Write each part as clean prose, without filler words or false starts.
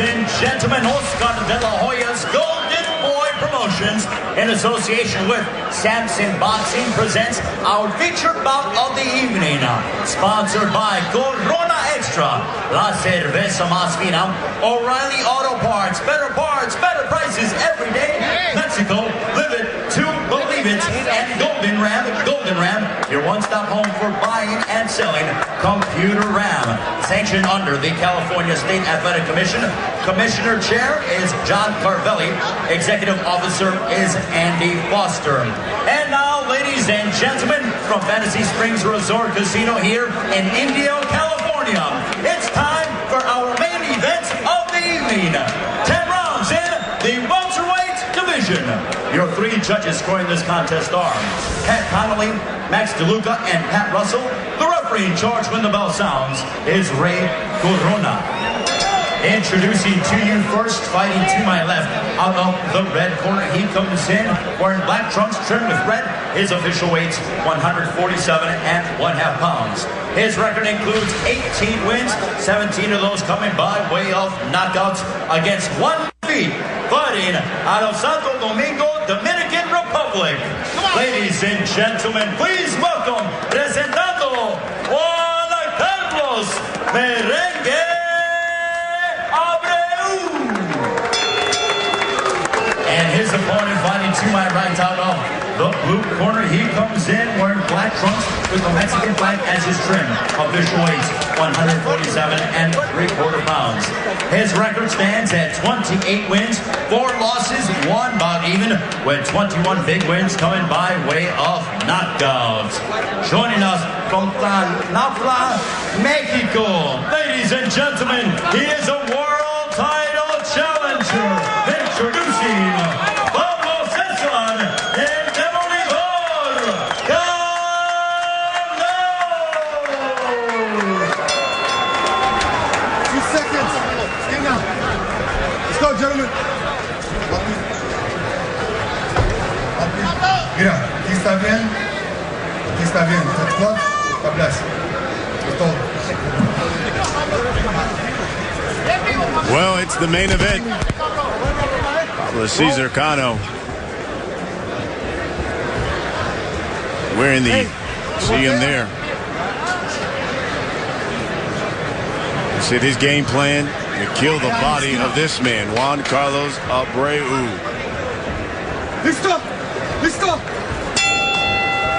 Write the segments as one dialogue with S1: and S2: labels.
S1: and gentlemen, Oscar de la Hoya's Golden Boy Promotions, in association with Samson Boxing, presents our featured bout of the evening. Sponsored by Corona Extra, La Cerveza Más Fina, O'Reilly Auto Parts, better prices every day. Mexico, live it to believe it. And Golden Ram, your one-stop home for buying and selling computer RAM. Sanctioned under the California State Athletic Commission. Commissioner Chair is John Carvelli. Executive Officer is Andy Foster. And now, ladies and gentlemen, from Fantasy Springs Resort Casino here in Indio, California, it's time for our main event of the evening. 10 rounds in the welterweight division. Your three judges scoring this contest are Pat Connolly, Max DeLuca, and Pat Russell. The referee in charge when the bell sounds is Ray Corona. Introducing to you first, fighting to my left, out of the red corner, he comes in wearing black trunks trimmed with red. His official weight's 147.5 pounds. His record includes 18 wins, 17 of those coming by way of knockouts against one defeat. Fighting out of Santo Domingo, Dominican Republic. Ladies and gentlemen, please welcome, presentando Juan Carlos Merengue Abreu. And his opponent fighting to my right, out of the blue corner, he comes in wearing black trunks with the Mexican flag as his trim. Official weight 147.75 pounds. His record stands at 28 wins, 4 losses, 1 bout even, with 21 big wins coming by way of knockouts. Joining us from Tlalnepantla, Mexico, ladies and gentlemen, he is a world title challenger. Introducing Pablo, Cesar, and Demolidor Cano.
S2: 2 seconds. Stay now. Let's go, gentlemen. Mira, aquí está bien. Aquí está bien. Está club, está blessed. Es todo.
S3: Well, it's the main event. Pablo Cesar Cano wearing the, see him there. He said his game plan to kill the body of this man, Juan Carlos Abreu.
S2: Listo! Listo!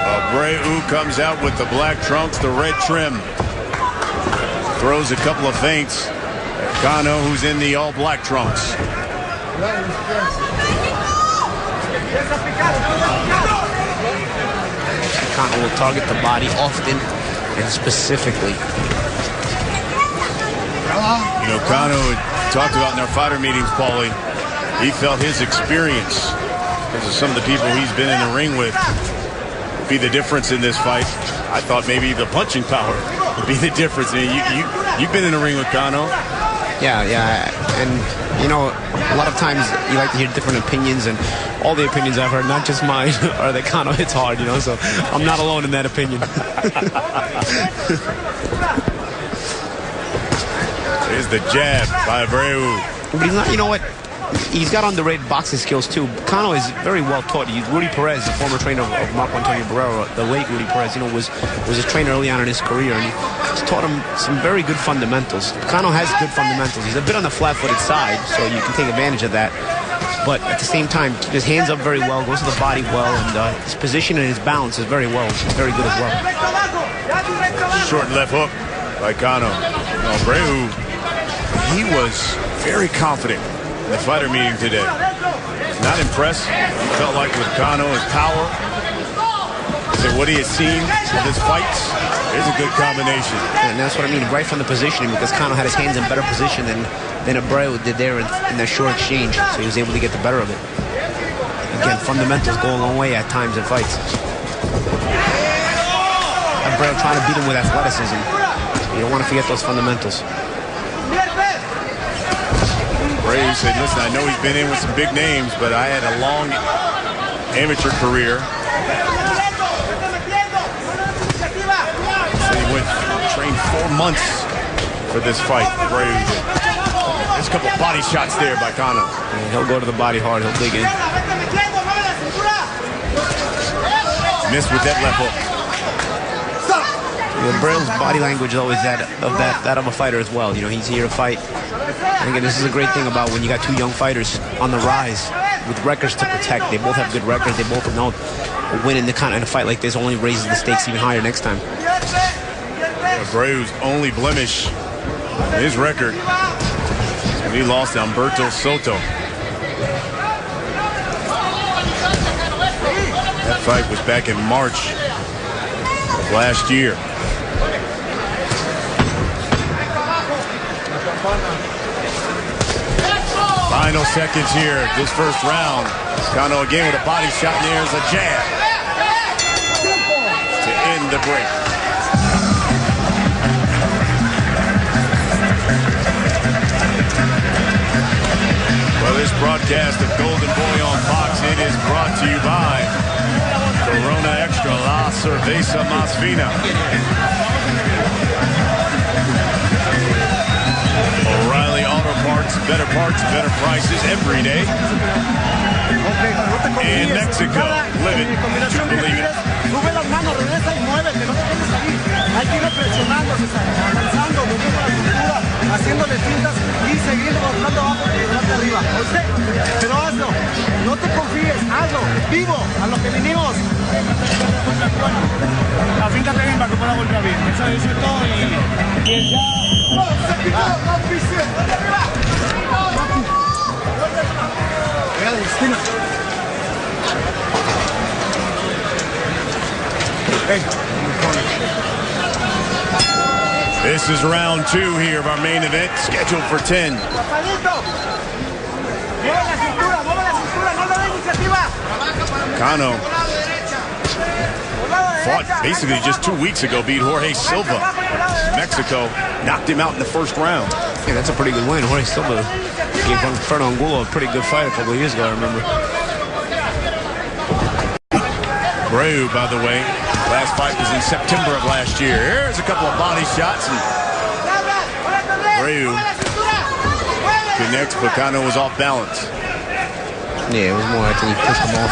S3: Abreu comes out with the black trunks, the red trim. Throws a couple of feints. Cano, who's in the all black trunks.
S4: Cano will target the body often and specifically.
S3: You know, Cano talked about in our fighter meetings, Paulie, he felt his experience, because of some of the people he's been in the ring with, would be the difference in this fight. I thought maybe the punching power would be the difference. I mean, you've been in the ring with Cano.
S4: Yeah, and you know, a lot of times you like to hear different opinions, and all the opinions I've heard, not just mine, are that Cano hits hard, you know, so I'm not alone in that opinion.
S3: There's the jab by Abreu.
S4: But he's not, you know what? He's got underrated boxing skills too. Cano is very well taught. Rudy Perez, the former trainer of Marco Antonio Barrera, the late Rudy Perez, you know, was his trainer early on in his career, and he's taught him some very good fundamentals. Cano has good fundamentals. He's a bit on the flat-footed side, so you can take advantage of that. But at the same time, his hands up very well, goes to the body well, and his position and his balance is very good as well.
S3: Short left hook by Cano. Abreu, he was very confident in the fighter meeting today. Not impressed. He felt like with Cano, his power, and what he has seen in his fights, is a good combination.
S4: And that's what I mean, right from the positioning, because Cano had his hands in better position than Abreu did there in that short exchange, so he was able to get the better of it. Again, fundamentals go a long way at times in fights. Abreu trying to beat him with athleticism. You don't want to forget those fundamentals.
S3: Abreu said, listen, I know he's been in with some big names, but I had a long amateur career. So he trained 4 months for this fight. Abreu did.
S4: This
S3: couple of body shots there by Cano.
S4: And he'll go to the body hard. He'll dig in.
S3: Missed with that left hook.
S4: Abreu's body language is always that of a fighter as well. You know, he's here to fight. And again, this is a great thing about when you got two young fighters on the rise with records to protect. They both have good records. They both know winning in a fight like this only raises the stakes even higher next time.
S3: Abreu's only blemish in his record when he lost to Humberto Soto. That fight was back in March of last year. Final seconds here, this first round. Cano again with a body shot, and there's a jab to end the break. Well, this broadcast of Golden Boy on Fox, it is brought to you by Corona Extra, La Cerveza Más Fina. O'Reilly Auto Parts, better prices every day. In Mexico, live it to believe it.
S5: Sube las manos, regresa y muévete, no te quedes ahí. Hay que ir presionando, Cesar, avanzando, moviendo la cintura, haciéndole cintas y seguir bajando abajo y llevarte arriba. ¿Oíste? Pero hazlo, no te confíes, hazlo, vivo, a lo que vinimos. La finta también para que pueda volver bien. Eso es todo y ya.
S3: This is round 2 here of our main event, scheduled for 10. Cano fought basically just 2 weeks ago, beat Jorge Silva. Mexico knocked him out in the first round.
S4: Yeah, that's a pretty good win. Jorge Silva gave Fernando Angulo a pretty good fight a couple of years ago, I remember.
S3: Abreu, by the way, last fight was in September of last year. Here's a couple of body shots, and Abreu connects, but Cano was off balance.
S4: Yeah, it was more, I think he pushed him off.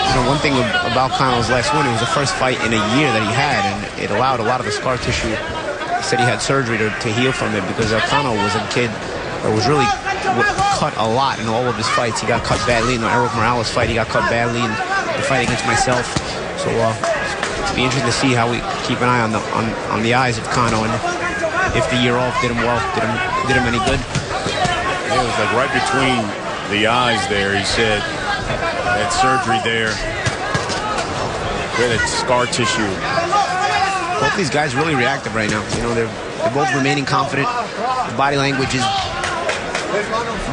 S4: You know, one thing about Cano's last win, it was the first fight in a year that he had, and it allowed a lot of the scar tissue. He said he had surgery to heal from it, because Cano was a kid that was really cut a lot in all of his fights. He got cut badly in the Eric Morales fight. He got cut badly in the fight against myself. So it'll be interesting to see how we keep an eye on the eyes of Cano, and if the year off did him well, did him any good.
S3: Yeah, it was like right between the eyes there. He said that surgery there, that scar tissue.
S4: Both these guys really reactive right now. You know, they're both remaining confident. The body language is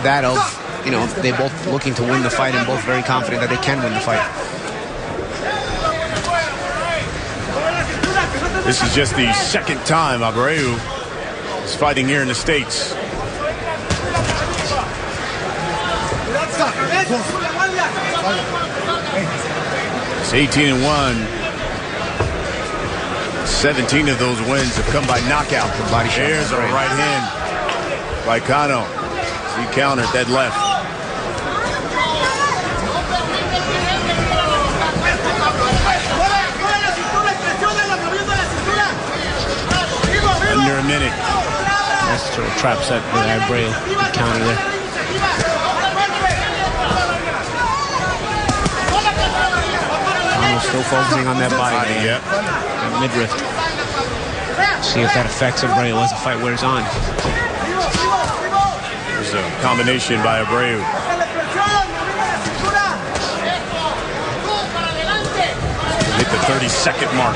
S4: that of, you know, they're both looking to win the fight and both very confident that they can win the fight.
S3: This is just the second time Abreu is fighting here in the States. It's 18-1. 17 of those wins have come by knockout. There's a right hand by Cano. He countered that left. Under a minute.
S4: That's sort of trap set with Abreu. Counter there. Cano's still focusing on that body.
S3: Yeah.
S4: Midriff. See if that affects Abreu as the fight wears on.
S3: There's a combination by Abreu. Hit the 30-second mark.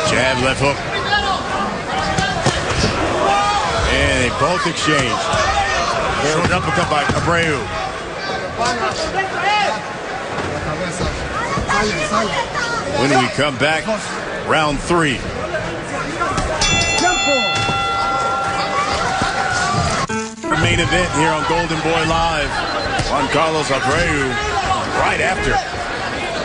S3: Jab, left hook. And they both exchanged. Short uppercut by Abreu. When we come back, round 3. main event here on Golden Boy Live. Juan Carlos Abreu right after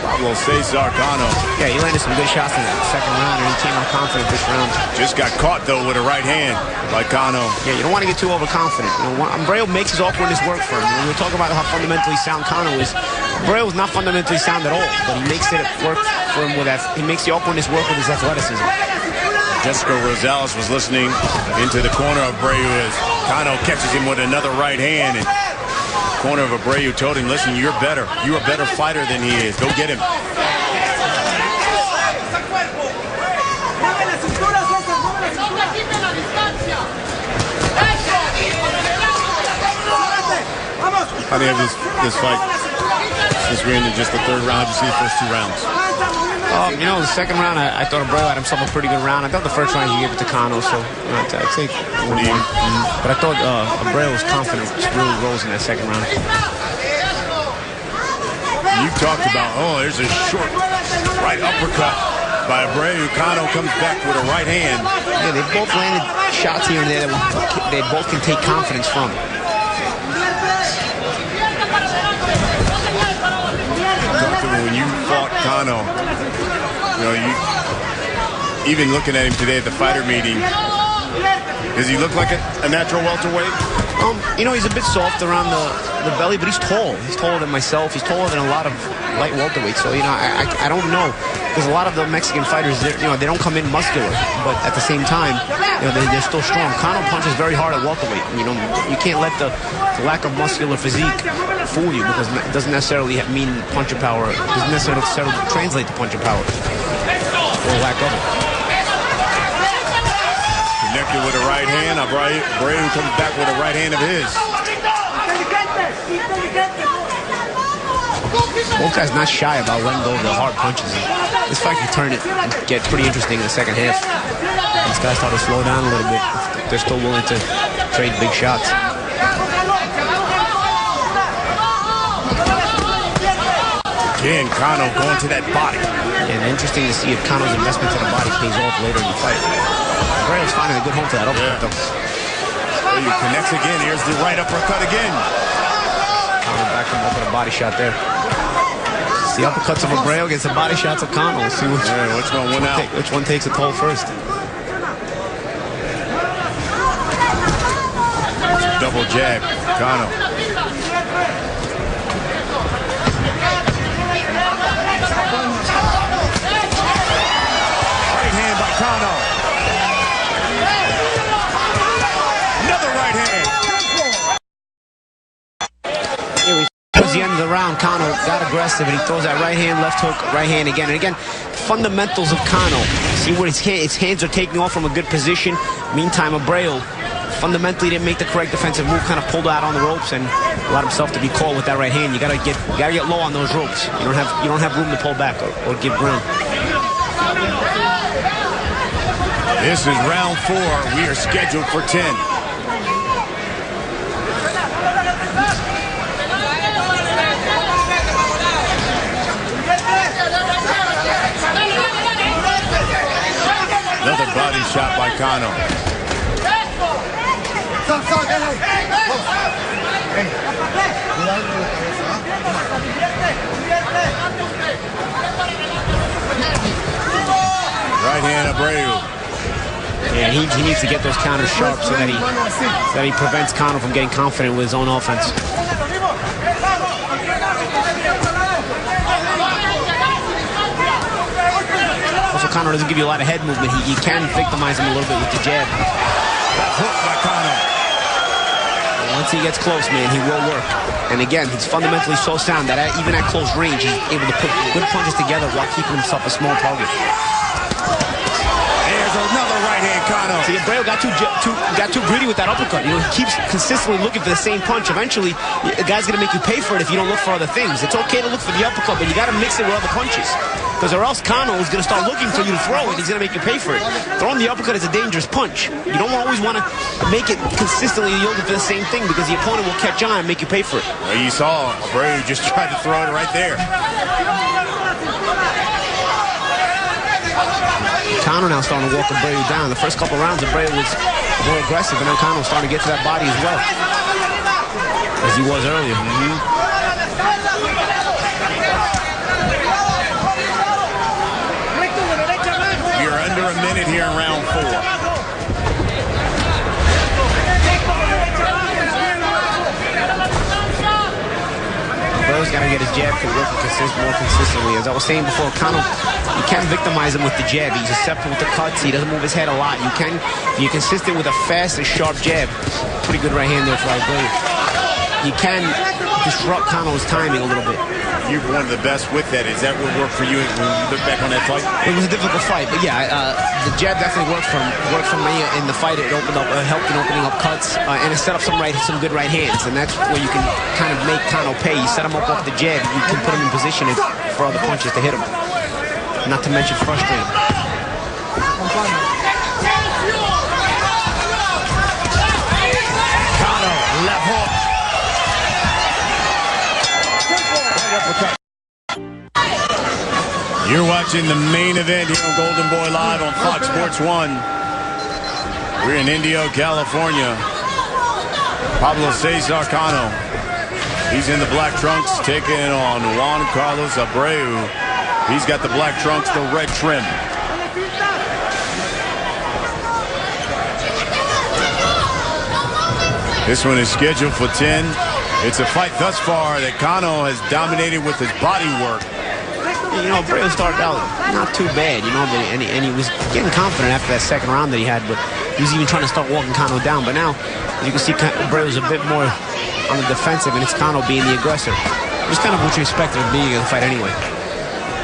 S3: Pablo Cesar Cano.
S4: Yeah, he landed some good shots in that second round, and he came out confident this round.
S3: Just got caught, though, with a right hand by Cano.
S4: Yeah, you don't want to get too overconfident. Abreu makes his awkwardness work for him. We're talking about how fundamentally sound Cano is. Abreu is not fundamentally sound at all, but he makes it work for him with that. He makes the awkwardness work with his athleticism.
S3: Jessica Rosales was listening into the corner of Abreu as Cano catches him with another right hand. And corner of Abreu told him, listen, you're better. You're a better fighter than he is. Go get him. How do you have this fight since we're into just the third round? How did you see the first 2 rounds?
S4: You know, the second round, I thought Abreu had himself a pretty good round. I thought the first round he gave it to Cano, so I'd take 1-1. But I thought Abreu's confidence really rose in that second round.
S3: You talked about, there's a short right uppercut by Abreu. Cano comes back with a right hand.
S4: Yeah, they both landed shots here and there that they both can take confidence from.
S3: When you fought Cano, even looking at him today at the fighter meeting, does he look like a natural welterweight?
S4: He's a bit soft around the belly, but he's tall. He's taller than myself. He's taller than a lot of light welterweights. So, I don't know. Because a lot of the Mexican fighters, they don't come in muscular, but at the same time, they're still strong. Cano punches very hard at welterweight. You can't let the lack of muscular physique fool you, because it doesn't necessarily mean puncher power. It doesn't necessarily translate to puncher power, or lack of it.
S3: Connected with a right hand. Abreu comes back with a right hand of his.
S4: Both guys not shy about letting go of the hard punches. This fight can turn it and get pretty interesting in the second half. These guys start to slow down a little bit. They're still willing to trade big shots.
S3: Again, Cano going to that body.
S4: And interesting to see if Cano's investment to the body pays off later in the fight. Abreu's finding a good home for that uppercut, though.
S3: He connects again. Here's the right uppercut again.
S4: Cano back him up with a body shot there. It's the uppercuts of Abreu against the body shots of Cano. Let's see which
S3: one win out.
S4: Which one takes a toll first.
S3: Double jab, Cano. Right hand by Cano. Another right hand.
S4: Towards the end of the round, Cano got aggressive and he throws that right hand, left hook, right hand again. And again, fundamentals of Cano. See where his hands are taking off from a good position. Meantime, Abreu fundamentally didn't make the correct defensive move, kind of pulled out on the ropes and allowed himself to be caught with that right hand. You gotta get low on those ropes. You don't have room to pull back or give ground.
S3: This is round 4. We are scheduled for 10. Another body shot by Cano. Right hand Abreu.
S4: Yeah, he needs to get those counters sharp so that he prevents Cano from getting confident with his own offense. Also, Cano doesn't give you a lot of head movement. You can victimize him a little bit with the jab.
S3: That hook by Cano.
S4: Once he gets close, man, he will work. And again, he's fundamentally so sound that even at close range, he's able to put good punches together while keeping himself a small target.
S3: There's another right hand, Cano.
S4: See, Abreu got too greedy with that uppercut. He keeps consistently looking for the same punch. Eventually, the guy's going to make you pay for it if you don't look for other things. It's okay to look for the uppercut, but you got to mix it with other punches. Because or else Cano is going to start looking for you to throw it. He's going to make you pay for it. Throwing the uppercut is a dangerous punch. You don't always want to make it consistently yielding for the same thing because the opponent will catch on and make you pay for it.
S3: Well, you saw Abreu just tried to throw it right there.
S4: Cano now starting to walk Abreu down. The first couple rounds, Abreu was more aggressive, and now Cano's starting to get to that body as well, as he was earlier.
S3: You're under a minute here in round 4.
S4: Abreu's got to get his jab working more consistently. As I was saying before, Cano, you can't victimize him with the jab. He's susceptible to cuts. He doesn't move his head a lot. You can, if you're consistent with a fast and sharp jab, pretty good right hand there for Abreu. You can disrupt Cano's timing a little bit.
S3: You're one of the best with that. Is that what worked for you when you look back on that fight?
S4: It was a difficult fight, but yeah, the jab definitely worked for me in the fight. It opened up, helped in opening up cuts, and it set up some good right hands, and that's where you can kind of make Cano pay. You set him up off the jab, you can put him in position for other punches to hit him. Not to mention frustrate him.
S3: Cano, left hook. You're watching the main event here on Golden Boy Live on Fox Sports 1. We're in Indio, California. Pablo Cesar Cano. He's in the black trunks, taking on Juan Carlos Abreu. He's got the black trunks, the red trim. This one is scheduled for 10. It's a fight thus far that Cano has dominated with his body work.
S4: You know, Abreu started out not too bad, you know, and he was getting confident after that second round that he had, but he was even trying to start walking Cano down. But now, as you can see, Abreu's a bit more on the defensive, and it's Cano being the aggressor. It's kind of what you expect at the beginning of the fight anyway.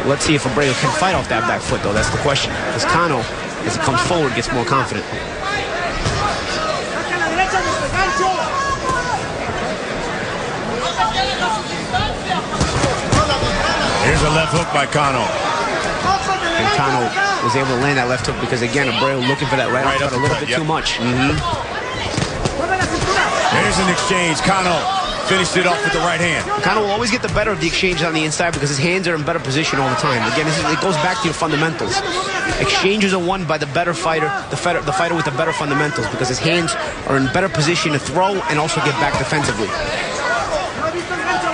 S4: Let's see if Abreu can fight off that back foot, though. That's the question. Because Cano, as he comes forward, gets more confident.
S3: Here's a left hook by Cano.
S4: And Cano was able to land that left hook because, again, Abreu looking for that right uppercut a little bit too much.
S3: There's an exchange. Cano finished it off with the right hand.
S4: Cano will always get the better of the exchange on the inside because his hands are in better position all the time. Again, it goes back to your fundamentals. Exchanges are won by the better fighter, the fighter with the better fundamentals, because his hands are in better position to throw and also get back defensively.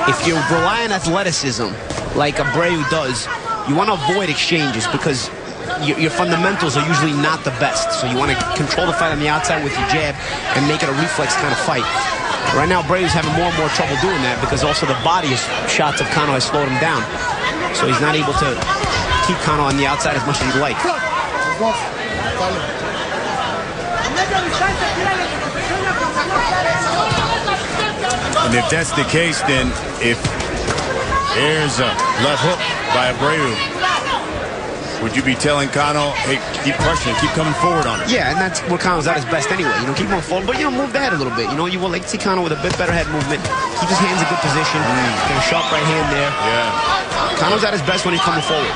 S4: If you rely on athleticism, like Abreu does, you want to avoid exchanges because your fundamentals are usually not the best. So you want to control the fight on the outside with your jab and make it a reflex kind of fight. Right now, Abreu's having more and more trouble doing that because also the body shots of Cano has slowed him down. So he's not able to keep Cano on the outside as much as he'd like.
S3: And if that's the case, then if there's a left hook by Abreu, would you be telling Cano, hey, keep pressuring, keep coming forward on it?
S4: Yeah, and that's where Cano's at his best anyway. You know, keep him forward, but, you know, move the head a little bit. You know, you will like to see Cano with a bit better head movement. Keep his hands in good position. Get a sharp right hand there.
S3: Yeah.
S4: Cano's at his best when he's coming forward.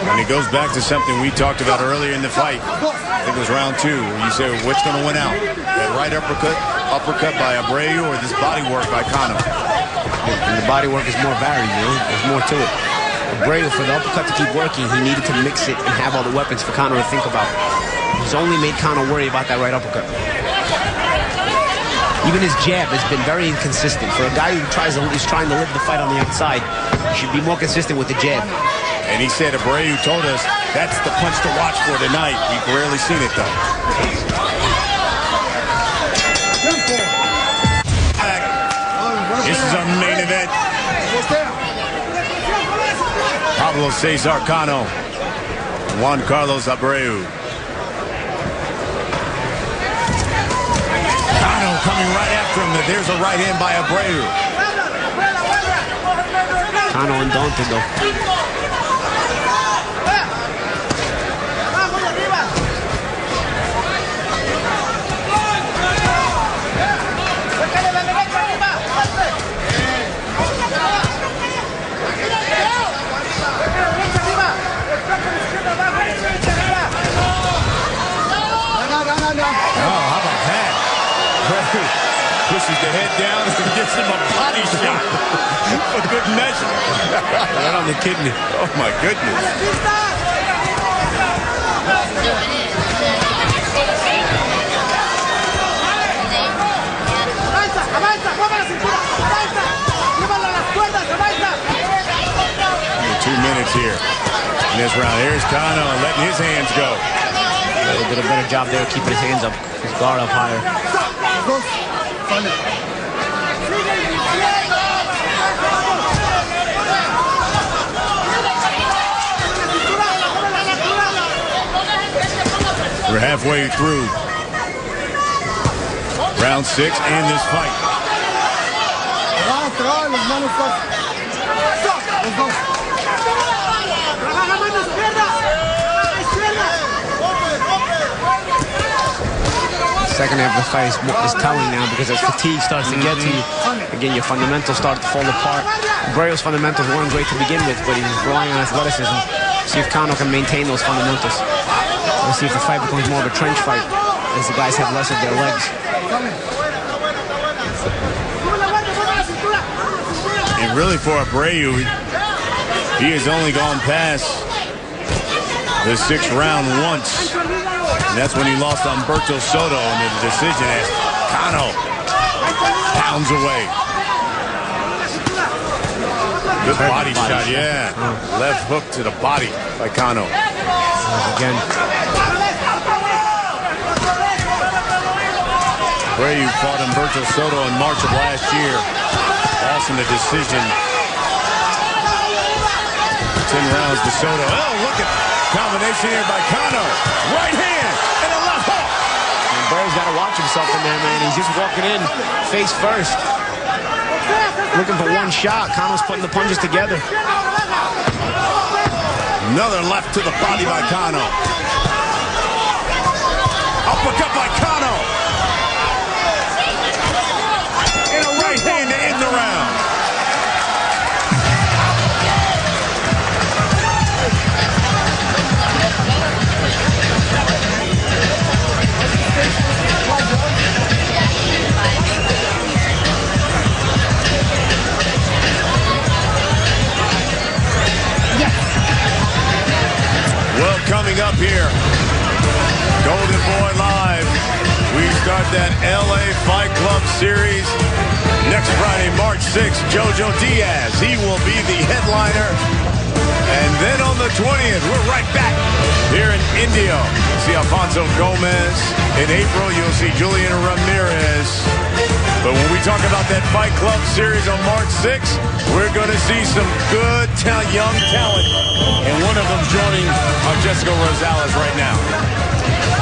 S3: And it goes back to something we talked about earlier in the fight. I think it was round 2. You said, what's going to win out? That right uppercut by Abreu or this body work by Cano?
S4: And the body work is more varied, you know? There's more to it. Abreu, for the uppercut to keep working, he needed to mix it and have all the weapons for Cano to think about. He's only made Cano worry about that right uppercut. Even his jab has been very inconsistent. For a guy who is trying to live the fight on the outside, he should be more consistent with the jab.
S3: And he said, Abreu told us that's the punch to watch for tonight. You've rarely seen it, though. This is our main event. Pablo Cesar Cano, Juan Carlos Abreu. Cano coming right after him. There's a right hand by Abreu.
S4: Cano undaunted, though.
S3: keeps the head down and gives him a body shot for good measure.
S4: Right on the kidney.
S3: Oh, my goodness. Under 2 minutes here in this round. Here's Cano letting his hands go.
S4: He did a better job there keeping his hands up, his guard up higher.
S3: We're halfway through round 6 and this fight.
S4: Second half of the fight is telling now because as fatigue starts to get to you, again, your fundamentals start to fall apart. Abreu's fundamentals weren't great to begin with, but he's relying on athleticism. See if Cano can maintain those fundamentals. Let's see if the fight becomes more of a trench fight as the guys have less of their legs.
S3: And really for Abreu, he has only gone past the 6th round once. And that's when he lost on Humberto Soto in the decision as Cano pounds away. Good body shot, yeah. Left hook to the body by Cano.
S4: Again.
S3: Abreu fought Humberto Soto in March of last year. Lost in the decision. 10 rounds to Soto. Oh, look at combination here by Cano. Right hand and a left hook.
S4: And Abreu's got to watch himself in there, man. He's just walking in face first. Looking for one shot. Cano's putting the punches together.
S3: Another left to the body by Cano. Uppercut by Cano. And a right hand to end the round. Well, coming up here, Golden Boy Live. We start that LA Fight Club series next Friday, March 6th. Jojo Diaz, he will be the headliner. And then on the 20th, we're right back here in Indio. See Alfonso Gomez. In April, you'll see Julian Ramirez. But when we talk about that Fight Club series on March 6th, we're going to see some good young talent. And one of them joining Jessica Rosales right now.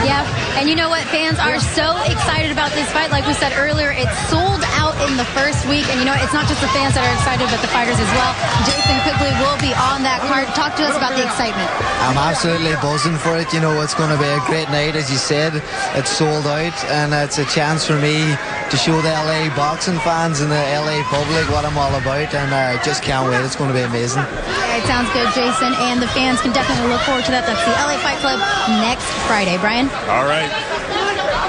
S6: Yeah, and you know what? Fans are so excited about this fight. Like we said earlier, it's sold out in the first week. And you know, it's not just the fans that are excited, but the fighters as well. Jason quickly will be on that card. Talk to us about the excitement.
S7: I'm absolutely buzzing for it. You know, it's going to be a great night. As you said, it's sold out, and it's a chance for me to show the LA boxing fans and the LA public what I'm all about, and I just can't wait. It's going to be amazing.
S6: It sounds good, Jason, and the fans can definitely look forward to that. That's the LA Fight Club next Friday. Brian?
S3: All right.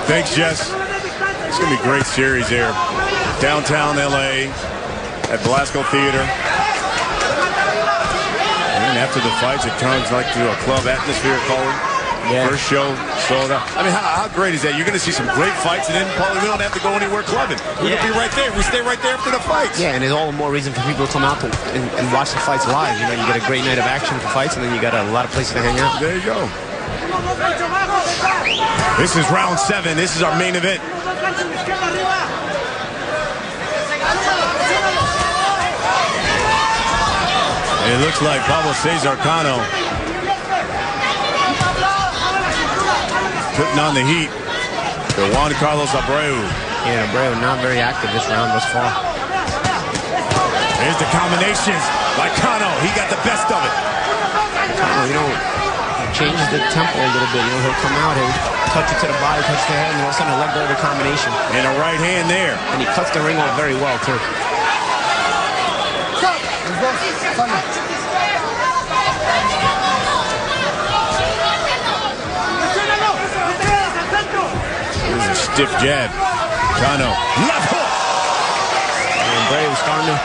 S3: Thanks, Jess. It's going to be a great series here. Downtown LA at Belasco Theater. And after the fights, it turns like to a club atmosphere, Colin. Yeah. First show, sold out. I mean, how great is that? You're going to see some great fights, and then probably we don't have to go anywhere clubbing. We're going to be right there. We stay right there after the fights.
S4: Yeah, and there's all the more reason for people to come out and watch the fights live. You know, you get a great night of action for fights, and then you got a lot of places to hang out.
S3: There you go. This is round 7. This is our main event. It looks like Pablo Cesar Cano putting on the heat to Juan Carlos Abreu.
S4: Yeah, Abreu not very active this round thus far.
S3: Here's the combinations by Cano. He got the best of it.
S4: Cano, you know, changes the tempo a little bit. You know, he'll come out, he'll touch it to the body, touch the head, and all of a sudden a leg over combination.
S3: And a right hand there.
S4: And he cuts the ring off very well, too.
S3: Stiff jab. Cano. Left hook.
S4: starting to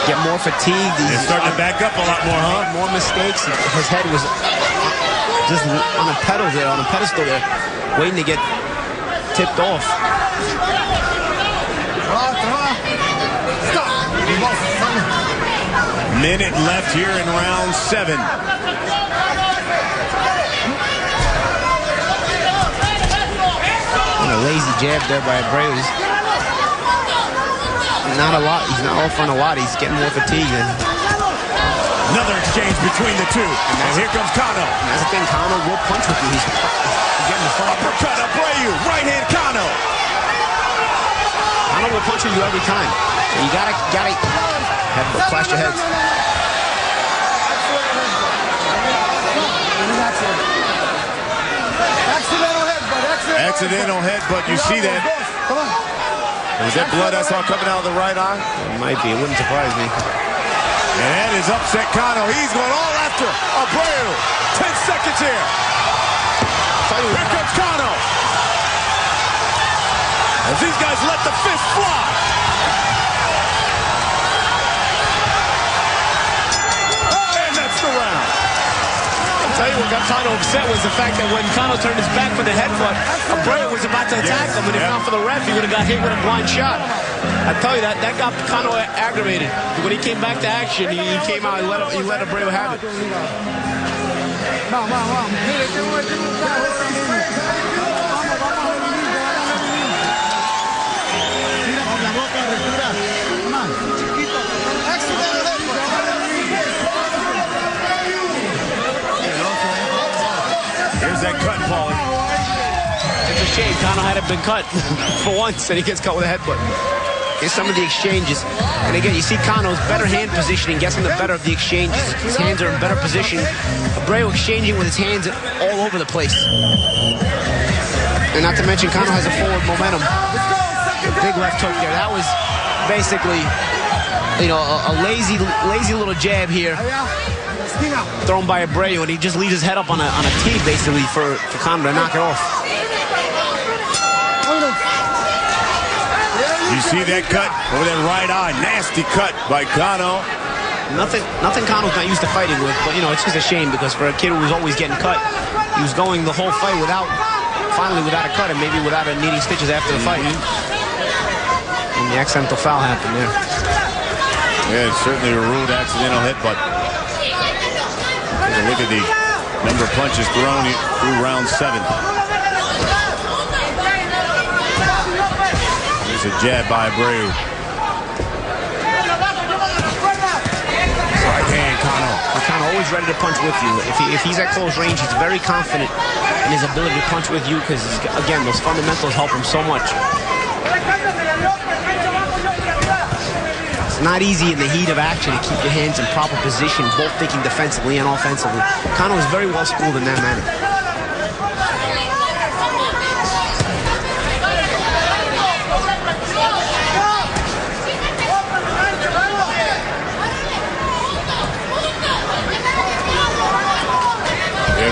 S4: get more fatigued.
S3: He's starting to back up a lot more, huh?
S4: More mistakes. His head was just on a pedal there, on a pedestal there, waiting to get tipped off.
S3: Minute left here in round 7.
S4: And a lazy jab there by Abreu. Not a lot. He's not offering a lot. He's getting more fatigued.
S3: Another exchange between the two. And here comes Cano.
S4: And that's the thing. Cano will punch with you. He's getting the front.
S3: Uppercut, Abreu. Right hand, Cano.
S4: Cano will punch with you every time. So you gotta clash your heads.
S3: Accidental headbutt. You see that? Was that blood I saw coming out of the right eye?
S4: It might be. It wouldn't surprise me.
S3: And that is upset Cano. He's going all after Abreu. 10 seconds here. Here comes Cano. As these guys let the fist fly. And that's the round.
S4: I'll tell you what got Cano upset was the fact that when Cano turned his back for the headbutt, Abreu was about to attack him, and if not for the ref, he would have got hit with a blind shot. I tell you, that got Cano aggravated. When he came back to action, he came out and he let Abreu have it.
S3: Here's that cut, Paulie.
S4: It's a shame Cano hadn't been cut for once, and he gets cut with a headbutt. Here's some of the exchanges. And again, you see Cano's better hand positioning gets him the better of the exchanges. His hands are in better position. Abreu exchanging with his hands all over the place. And not to mention, Cano has a forward momentum. A big left hook there. That was basically, you know, a lazy little jab here, thrown by Abreu, and he just leaves his head up on a tee, basically, for Cano to knock it off.
S3: You see that cut over that right eye. Nasty cut by Cano.
S4: Nothing Cano's not used to fighting with, but, you know, it's just a shame because for a kid who was always getting cut, he was going the whole fight finally without a cut and maybe without needing stitches after the fight. And the accidental foul happened there.
S3: Yeah, it's certainly a ruled accidental headbutt. Look at the number of punches thrown through round 7. There's a jab by Abreu. Right hand, Cano.
S4: Cano always ready to punch with you. If he's at close range, he's very confident in his ability to punch with you because, again, those fundamentals help him so much. It's not easy in the heat of action to keep your hands in proper position, both thinking defensively and offensively. Cano is very well schooled in that manner.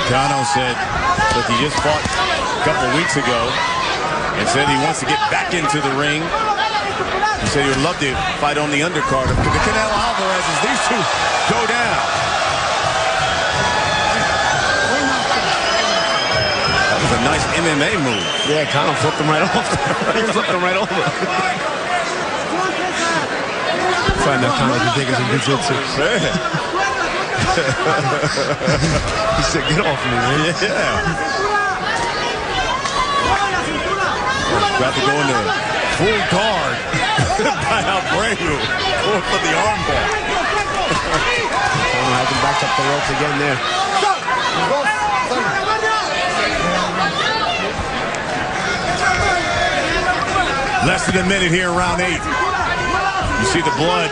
S3: Cano said that he just fought a couple weeks ago and said he wants to get back into the ring. He said he would love to fight on the undercard of the Canelo Alvarez as these two go down. That was a nice MMA move.
S4: Yeah, Cano flipped him right off. He flipped him right over. Find out Cano can take us in jiu-jitsu. He said, get off me, man.
S3: Yeah. Got to go into full guard by Abreu. Going for the armbar.
S4: I can back up the ropes again there.
S3: Less than a minute here, round 8. You see the blood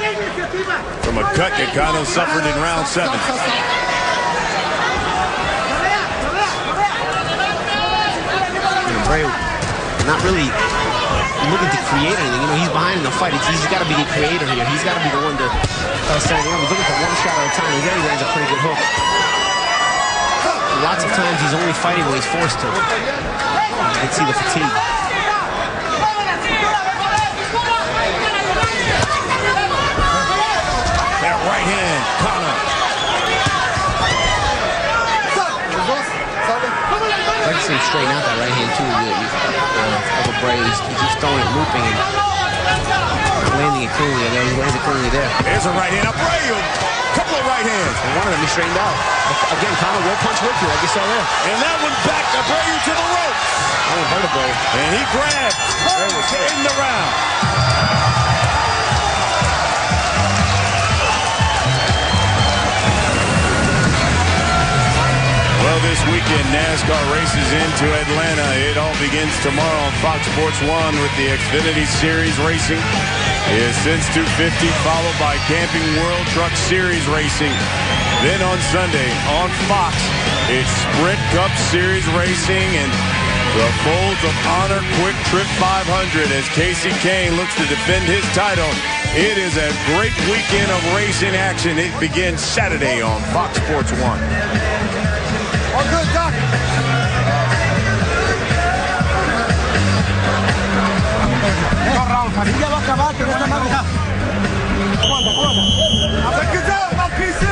S3: from a cut that Cano suffered in round 7.
S4: Abreu not really looking to create anything. You know, he's behind in the fight. He's got to be the creator here. He's got to be the one to start. You know, he's looking for one shot at a time. He's lands a pretty good hook. Lots of times he's only fighting when he's forced to. You can see the fatigue.
S3: right hand, Cano.
S4: I'd like to see him straighten out that right hand too. Of Abreu. He keeps throwing it, looping, and landing it cleanly. I know he lands it cleanly there.
S3: There's a right hand, Abreu. Couple of right hands.
S4: And one of them he straightened out. Again, Cano will punch with you, like you saw there.
S3: And that one back, Abreu to the ropes.
S4: That one hurt Abreu.
S3: And he grabbed to end the round. Well, this weekend, NASCAR races into Atlanta. It all begins tomorrow on Fox Sports 1 with the Xfinity Series racing. It is since 250, followed by Camping World Truck Series racing. Then on Sunday on Fox, it's Sprint Cup Series racing and the Folds of Honor Quick Trip 500 as Casey Kane looks to defend his title. It is a great weekend of racing action. It begins Saturday on Fox Sports 1.
S5: All good, Doc. No, Raúl, así ya va a acabar, pero esta madre ya. Aguanta. Check it out, my piece.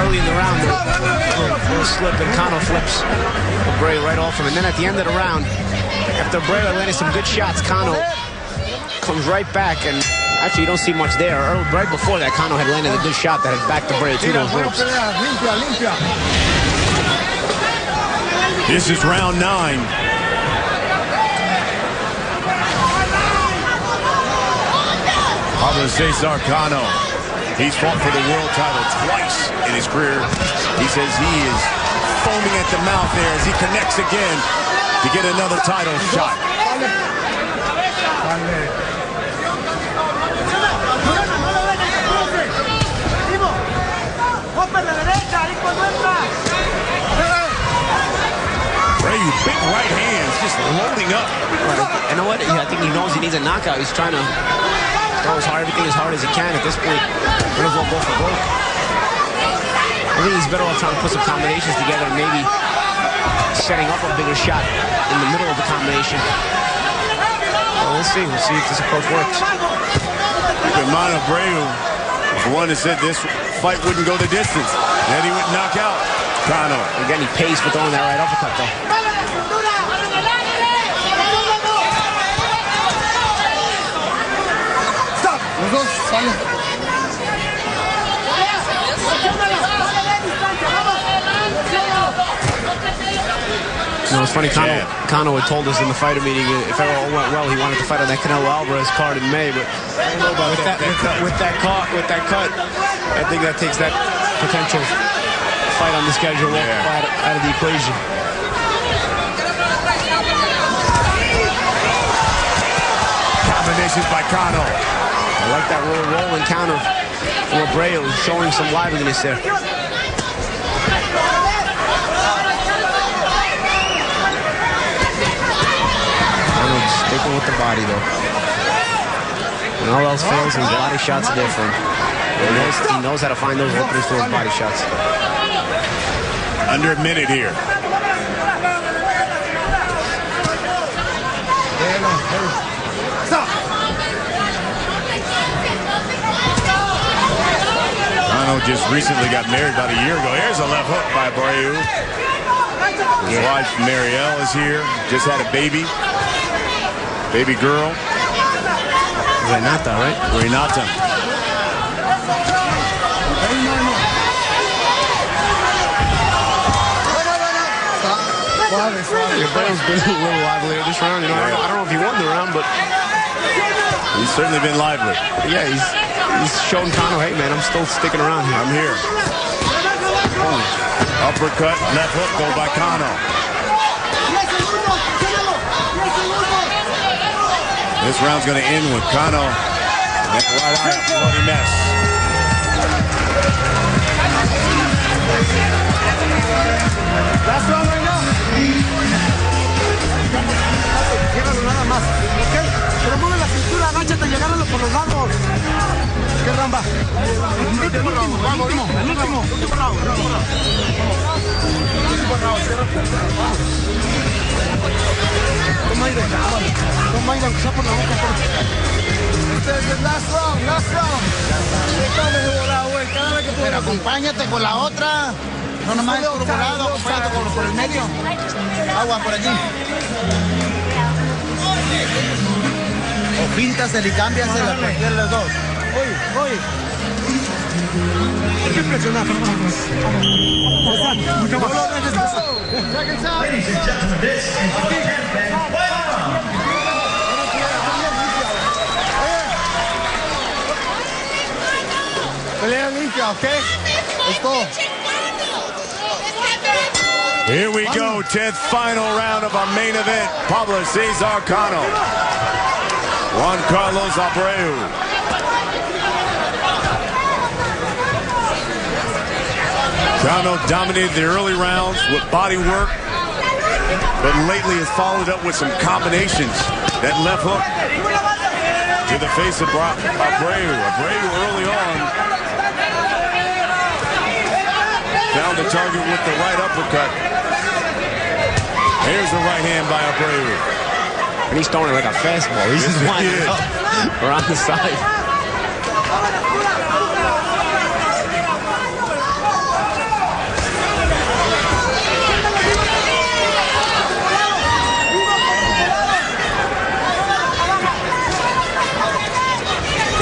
S4: Early in the round, a little slip, and Cano flips Abreu right off him. And then at the end of the round, after Abreu landed some good shots, Cano comes right back, and actually you don't see much there. Right before that, Cano had landed a good shot that had backed Abreu to those ropes.
S3: This is round 9. Pablo Cesar Cano. He's fought for the world title twice in his career. He says he is foaming at the mouth there as he connects again to get another title shot. Abreu, big right hands, just loading up.
S4: You know what? I think he knows he needs a knockout. He's trying to throw everything as hard as he can at this point. Might as well go for broke. I think he's better off trying to put some combinations together and maybe setting up a bigger shot in the middle of the combination. Well, we'll see. We'll see if this approach works.
S3: Abreu was the one that said this fight wouldn't go the distance. Then he would knock out Cano.
S4: Again, he pays for throwing that right uppercut, though. You know, it's funny, Cano had told us in the fighter meeting if ever all went well, he wanted to fight on that Canelo Alvarez card in May, but I don't know about with that cut, I think that takes that potential fight on the schedule out of the equation.
S3: Combinations by Cano.
S4: I like that rolling counter from Abreu, showing some liveliness there. Sticking with the body, though. When all else fails, his body shots are different. He knows how to find those openings for his body shots.
S3: Under a minute here. Cano just recently got married about a year ago. Here's a left hook by Abreu. His wife, Marielle, is here. Just had a baby. Baby girl.
S4: Renata, right?
S3: Renata.
S4: Abreu's been a little lively this round. You know, I don't know if he won the round, but
S3: he's certainly been lively.
S4: Yeah, he's shown Cano, hey man, I'm still sticking around here.
S3: I'm here. Oh. Uppercut, left hook, go by Cano. This round's going to end with Cano. That right eye, bloody mess.
S5: Last round right now. Llévalo nada más, ¿ok? Pero mueve la cintura, agáchate y agárralo por los lados. ¿Qué round va? El último. Toma aire, aunque sea por la boca. Last round. Pero acompáñate con la otra. No nomás es por un lado, acompáñate por el medio. Agua por allí. O píntasela y cámbiasela, cualquiera de los dos. Oye. ¿Por qué presionar?
S1: Ladies and gentlemen, this is the 10th and final round.
S2: Pelea limpia, ¿ok? Esto.
S3: Here we go, 10th final round of our main event. Pablo Cesar Cano. Juan Carlos Abreu. Cano dominated the early rounds with body work, but lately has followed up with some combinations. That left hook to the face of Abreu. Abreu early on found the target with the right uppercut. Here's the right hand by Abreu.
S4: And he's throwing it like a fastball. He's just winding up around the side.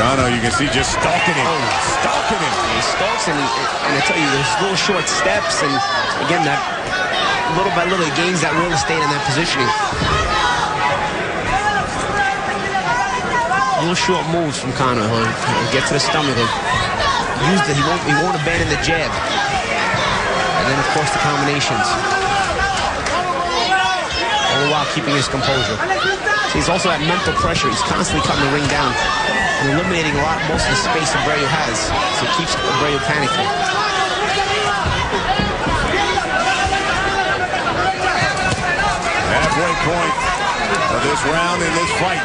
S3: Cano, you can see just stalking him.
S4: He stalks and I tell you, there's little short steps, and again, that little by little, he gains that real estate and that positioning. Little short moves from Cano. He'll get to the stomach. He'll use he won't abandon the jab. And then, of course, the combinations. All the while keeping his composure. He's also at mental pressure. He's constantly cutting the ring down and eliminating most of the space Abreu has. So it keeps Abreu panicking.
S3: Halfway point of this round in this fight.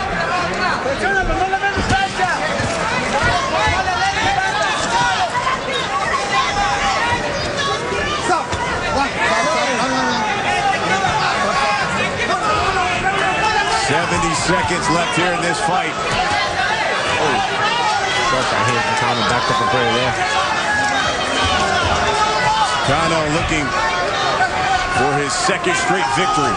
S3: Seconds left here in this fight.
S4: Oh, short right hand from Cano, backed up Abreu there.
S3: Cano looking for his second straight victory.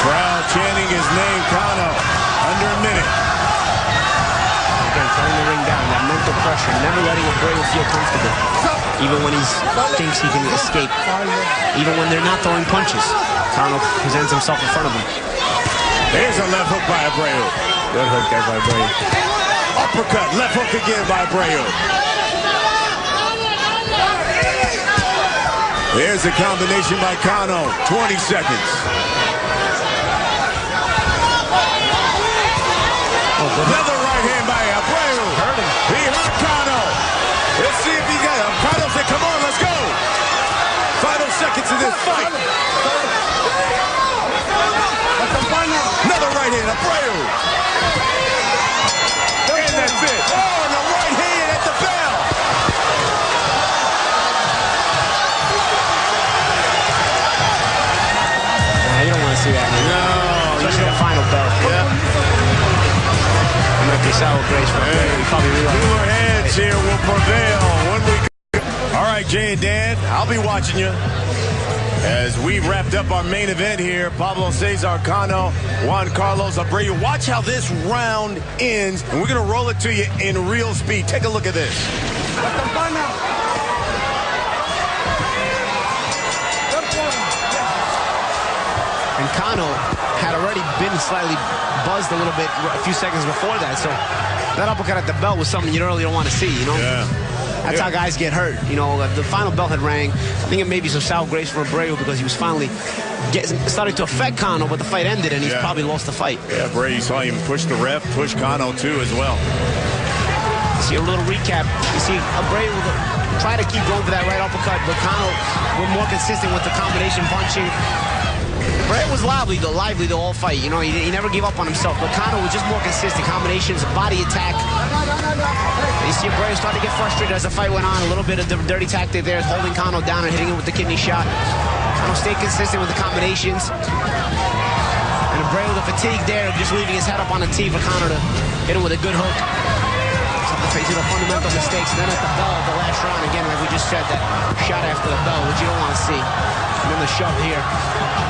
S3: Crowd chanting his name, Cano, under a minute.
S4: Again, throwing the ring down, that mental pressure, never letting Abreu feel comfortable. Even when he thinks he can escape. Even when they're not throwing punches. Cano presents himself in front of him.
S3: There's a left hook by Abreu.
S4: Good hook there by Abreu.
S3: Uppercut, left hook again by Abreu. There's a combination by Cano, 20 seconds. Another right hand by Abreu. He hurt Cano. Let's see if he got him. Cano said, come on, let's go. Final seconds of this fight. Another right hand, Abreu. And that's it. Oh, and the right hand at the bell.
S4: You don't want to see that, man.
S3: No.
S4: Especially the final bell.
S3: Yeah. Cooler heads here will prevail when we. All right, Jay and Dan, I'll be watching you as we wrapped up our main event here. Pablo Cesar Cano, Juan Carlos Abreu. Watch how this round ends, and we're going to roll it to you in real speed. Take a look at this.
S4: And Cano had already been slightly buzzed a little bit a few seconds before that. So that uppercut at the belt was something you really don't want to see, you know?
S3: Yeah.
S4: That's how guys get hurt. You know, the final bell had rang. I think it may be some sour grapes for Abreu because he was finally starting to affect Cano, but the fight ended and he's probably lost the fight.
S3: Yeah, Abreu, you saw him push the ref, push Cano too as well.
S4: See a little recap. You see Abreu tried to keep going for that right uppercut, but Cano was more consistent with the combination punching. Abreu was lively the whole fight. You know, he never gave up on himself, but Cano was just more consistent. Combinations, body attack. You see Abreu starting to get frustrated as the fight went on. A little bit of dirty tactic there, holding Cano down and hitting him with the kidney shot. Cano stayed consistent with the combinations. And Abreu, the fatigue there, just leaving his head up on the tee for Cano to hit him with a good hook. Facing the fundamental mistakes. And then at the bell, the last round, again, like we just said, that shot after the bell, which you don't want to see. And then the shove here.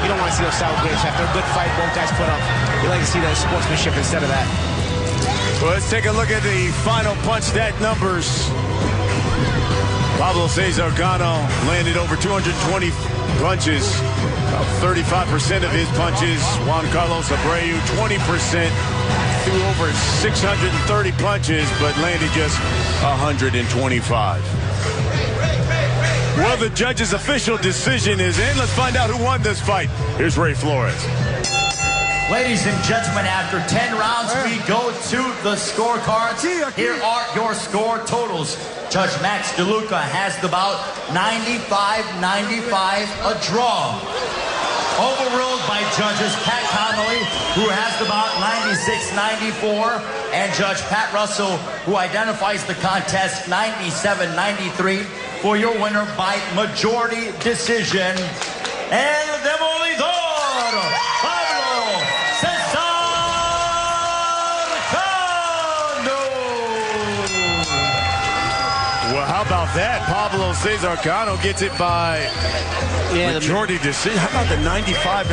S4: You don't want to see those sour grapes. After a good fight, both guys put up. You like to see that sportsmanship instead of that.
S3: Well, let's take a look at the final punch stat numbers. Pablo Cesar Cano landed over 220 punches. About 35% of his punches. Juan Carlos Abreu, 20%. Threw over 630 punches, but landed just 125. Well, the judge's official decision is in. Let's find out who won this fight. Here's Ray Flores.
S1: Ladies and gentlemen, after 10 rounds, we go to the scorecards. Here are your score totals. Judge Max DeLuca has the bout 95-95, a draw. Overruled by judges Pat Connolly, who has the bout 96-94, and Judge Pat Russell, who identifies the contest 97-93 for your winner by majority decision. And the Demolidor, Pablo Cesar Cano.
S3: Well, how about that? Pablo Cesar Cano gets it by majority decision. How about the 95?